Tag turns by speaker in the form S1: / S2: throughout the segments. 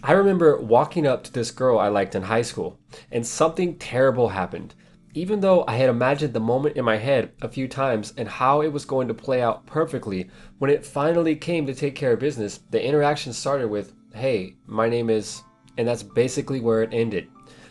S1: I remember walking up to this girl I liked in high school, and something terrible happened. Even though I had imagined the moment in my head a few times and how it was going to play out perfectly, when it finally came to take care of business, the interaction started with, "Hey, my name is," and that's basically where it ended.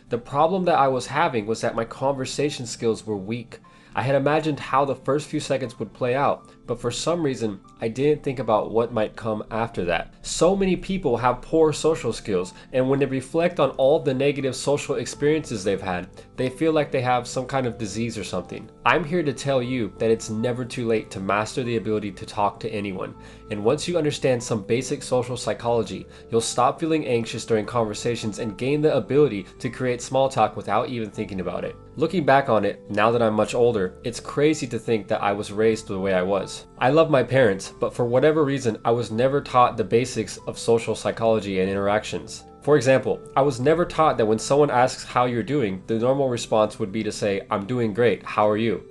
S1: The problem that I was having was that my conversation skills were weak. I had imagined how the first few seconds would play out, but for some reason, I didn't think about what might come after that. So many people have poor social skills, and when they reflect on all the negative social experiences they've had, they feel like they have some kind of disease or something. I'm here to tell you that it's never too late to master the ability to talk to anyone. And once you understand some basic social psychology, you'll stop feeling anxious during conversations and gain the ability to create small talk without even thinking about it. Looking back on it, now that I'm much older, it's crazy to think that I was raised the way I was. I love my parents, but for whatever reason, I was never taught the basics of social psychology and interactions. For example, I was never taught that when someone asks how you're doing, the normal response would be to say, "I'm doing great, how are you?"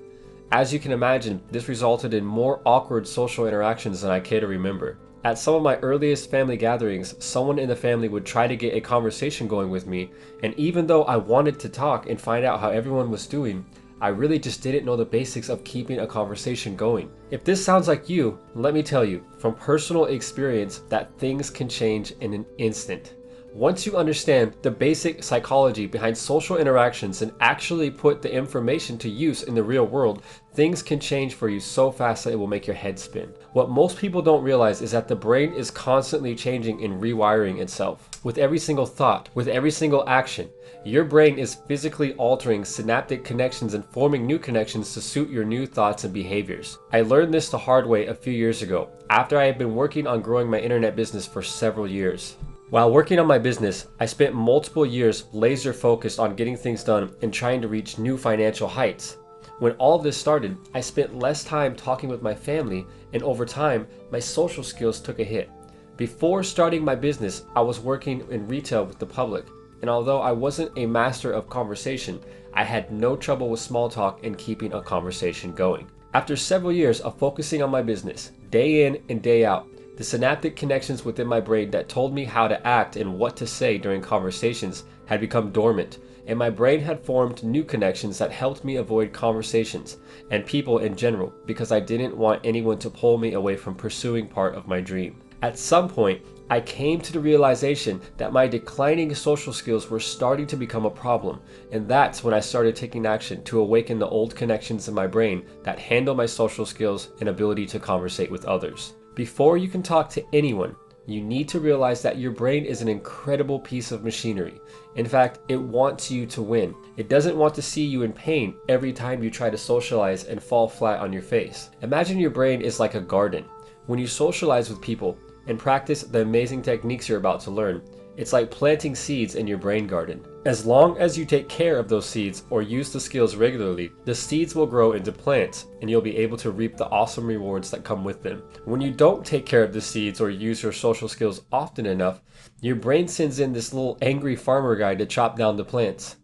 S1: As you can imagine, this resulted in more awkward social interactions than I care to remember. At some of my earliest family gatherings, someone in the family would try to get a conversation going with me, and even though I wanted to talk and find out how everyone was doing, I really just didn't know the basics of keeping a conversation going. If this sounds like you, let me tell you, from personal experience, that things can change in an instant. Once you understand the basic psychology behind social interactions and actually put the information to use in the real world, things can change for you so fast that it will make your head spin. What most people don't realize is that the brain is constantly changing and rewiring itself. With every single thought, with every single action, your brain is physically altering synaptic connections and forming new connections to suit your new thoughts and behaviors. I learned this the hard way a few years ago, after I had been working on growing my internet business for several years. While working on my business, I spent multiple years laser focused on getting things done and trying to reach new financial heights. When all of this started, I spent less time talking with my family, and over time, my social skills took a hit. Before starting my business, I was working in retail with the public, and although I wasn't a master of conversation, I had no trouble with small talk and keeping a conversation going. After several years of focusing on my business, day in and day out, the synaptic connections within my brain that told me how to act and what to say during conversations had become dormant, and my brain had formed new connections that helped me avoid conversations and people in general because I didn't want anyone to pull me away from pursuing part of my dream. At some point, I came to the realization that my declining social skills were starting to become a problem, and that's when I started taking action to awaken the old connections in my brain that handle my social skills and ability to conversate with others. Before you can talk to anyone, you need to realize that your brain is an incredible piece of machinery. In fact, it wants you to win. It doesn't want to see you in pain every time you try to socialize and fall flat on your face. Imagine your brain is like a garden. When you socialize with people and practice the amazing techniques you're about to learn, it's like planting seeds in your brain garden. As long as you take care of those seeds or use the skills regularly, the seeds will grow into plants and you'll be able to reap the awesome rewards that come with them. When you don't take care of the seeds or use your social skills often enough, your brain sends in this little angry farmer guy to chop down the plants.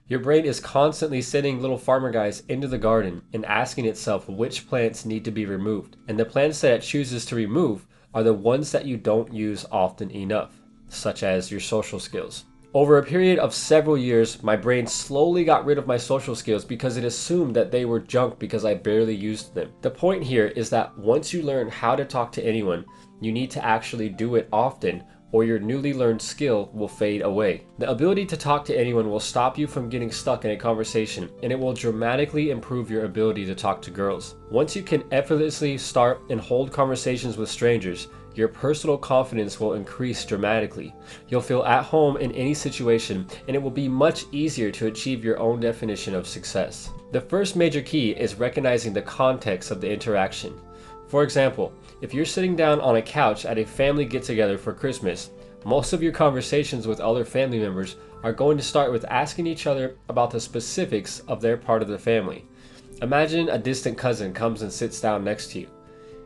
S1: Your brain is constantly sending little farmer guys into the garden and asking itself which plants need to be removed. And the plants that it chooses to remove are the ones that you don't use often enough, such as your social skills. Over a period of several years, my brain slowly got rid of my social skills because it assumed that they were junk because I barely used them. The point here is that once you learn how to talk to anyone, you need to actually do it often, or your newly learned skill will fade away. The ability to talk to anyone will stop you from getting stuck in a conversation, and it will dramatically improve your ability to talk to girls. Once you can effortlessly start and hold conversations with strangers, your personal confidence will increase dramatically. You'll feel at home in any situation, and it will be much easier to achieve your own definition of success. The first major key is recognizing the context of the interaction. For example, if you're sitting down on a couch at a family get-together for Christmas, most of your conversations with other family members are going to start with asking each other about the specifics of their part of the family. Imagine a distant cousin comes and sits down next to you.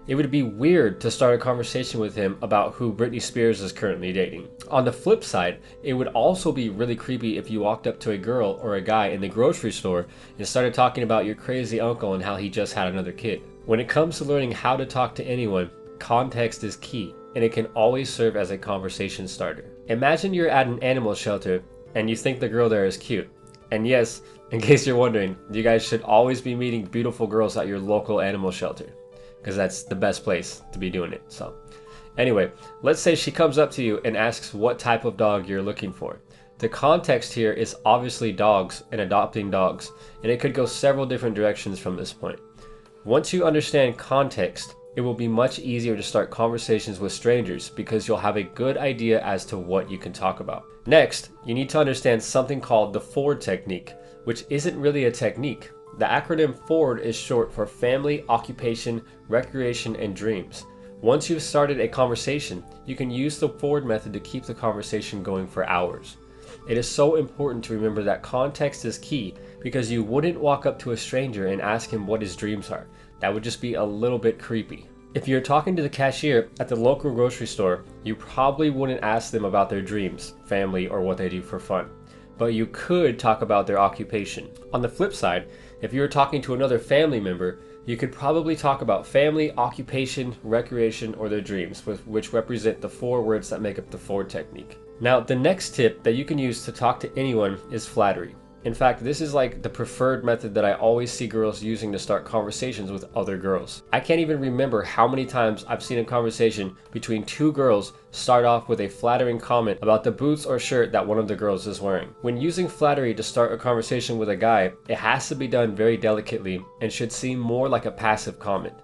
S1: It would be weird to start a conversation with him about who Britney Spears is currently dating. On the flip side, it would also be really creepy if you walked up to a girl or a guy in the grocery store and started talking about your crazy uncle and how he just had another kid. When it comes to learning how to talk to anyone, context is key, and it can always serve as a conversation starter. Imagine you're at an animal shelter and you think the girl there is cute. And yes, in case you're wondering, you guys should always be meeting beautiful girls at your local animal shelter, because that's the best place to be doing it. So anyway, let's say she comes up to you and asks what type of dog you're looking for. The context here is obviously dogs and adopting dogs, and it could go several different directions from this point. Once you understand context, it will be much easier to start conversations with strangers because you'll have a good idea as to what you can talk about. Next, you need to understand something called the FORD technique, which isn't really a technique. The acronym FORD is short for Family, Occupation, Recreation, and Dreams. Once you've started a conversation, you can use the FORD method to keep the conversation going for hours. It is so important to remember that context is key because you wouldn't walk up to a stranger and ask him what his dreams are. That would just be a little bit creepy. If you're talking to the cashier at the local grocery store, you probably wouldn't ask them about their dreams, family, or what they do for fun. But you could talk about their occupation. On the flip side, if you were talking to another family member, you could probably talk about family, occupation, recreation, or their dreams, which represent the 4 words that make up the FORD technique. Now, the next tip that you can use to talk to anyone is flattery. In fact, this is like the preferred method that I always see girls using to start conversations with other girls. I can't even remember how many times I've seen a conversation between 2 girls start off with a flattering comment about the boots or shirt that one of the girls is wearing. When using flattery to start a conversation with a guy, it has to be done very delicately and should seem more like a passive comment.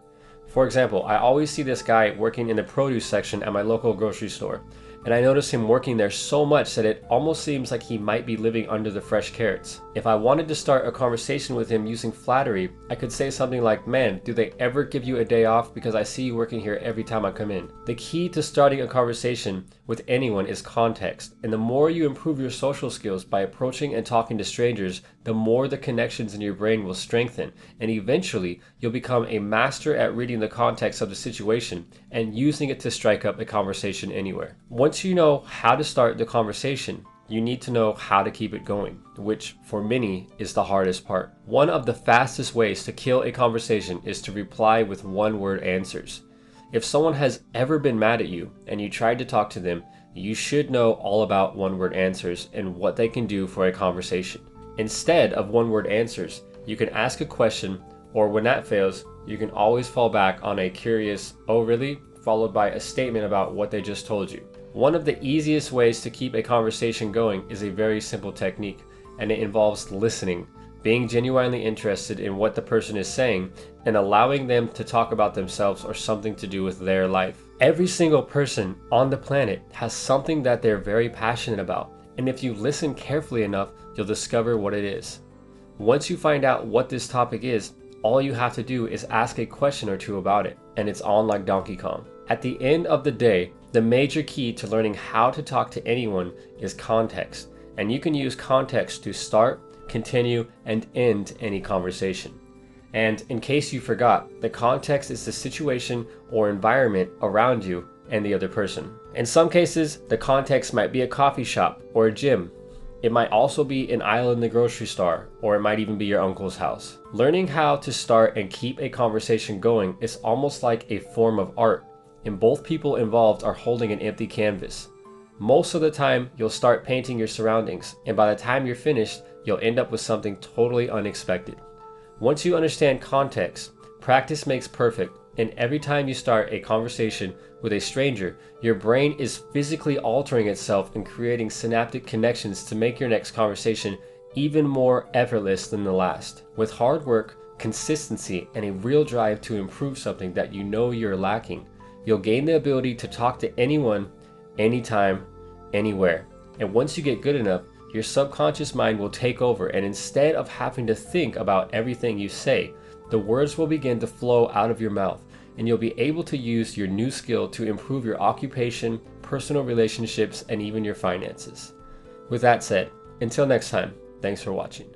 S1: For example, I always see this guy working in the produce section at my local grocery store. And I notice him working there so much that it almost seems like he might be living under the fresh carrots. If I wanted to start a conversation with him using flattery, I could say something like, "Man, do they ever give you a day off? Because I see you working here every time I come in." The key to starting a conversation with anyone is context, and the more you improve your social skills by approaching and talking to strangers, the more the connections in your brain will strengthen, and eventually you'll become a master at reading the context of the situation and using it to strike up a conversation anywhere. Once you know how to start the conversation, you need to know how to keep it going, which for many is the hardest part. One of the fastest ways to kill a conversation is to reply with one-word answers. If someone has ever been mad at you and you tried to talk to them, you should know all about one-word answers and what they can do for a conversation. Instead of one-word answers, you can ask a question, or when that fails, you can always fall back on a curious, "Oh really?" followed by a statement about what they just told you. One of the easiest ways to keep a conversation going is a very simple technique, and it involves listening, being genuinely interested in what the person is saying, and allowing them to talk about themselves or something to do with their life. Every single person on the planet has something that they're very passionate about, and if you listen carefully enough, you'll discover what it is. Once you find out what this topic is, all you have to do is ask a question or 2 about it, and it's on like Donkey Kong. At the end of the day, the major key to learning how to talk to anyone is context, and you can use context to start, continue, and end any conversation. And in case you forgot, the context is the situation or environment around you and the other person. In some cases, the context might be a coffee shop or a gym. It might also be an aisle in the grocery store, or it might even be your uncle's house. Learning how to start and keep a conversation going is almost like a form of art, and both people involved are holding an empty canvas. Most of the time, you'll start painting your surroundings, and by the time you're finished, you'll end up with something totally unexpected. Once you understand context, practice makes perfect, and every time you start a conversation with a stranger, your brain is physically altering itself and creating synaptic connections to make your next conversation even more effortless than the last. With hard work, consistency, and a real drive to improve something that you know you're lacking, you'll gain the ability to talk to anyone, anytime, anywhere. And once you get good enough, your subconscious mind will take over, and instead of having to think about everything you say, the words will begin to flow out of your mouth, and you'll be able to use your new skill to improve your occupation, personal relationships, and even your finances. With that said, until next time, thanks for watching.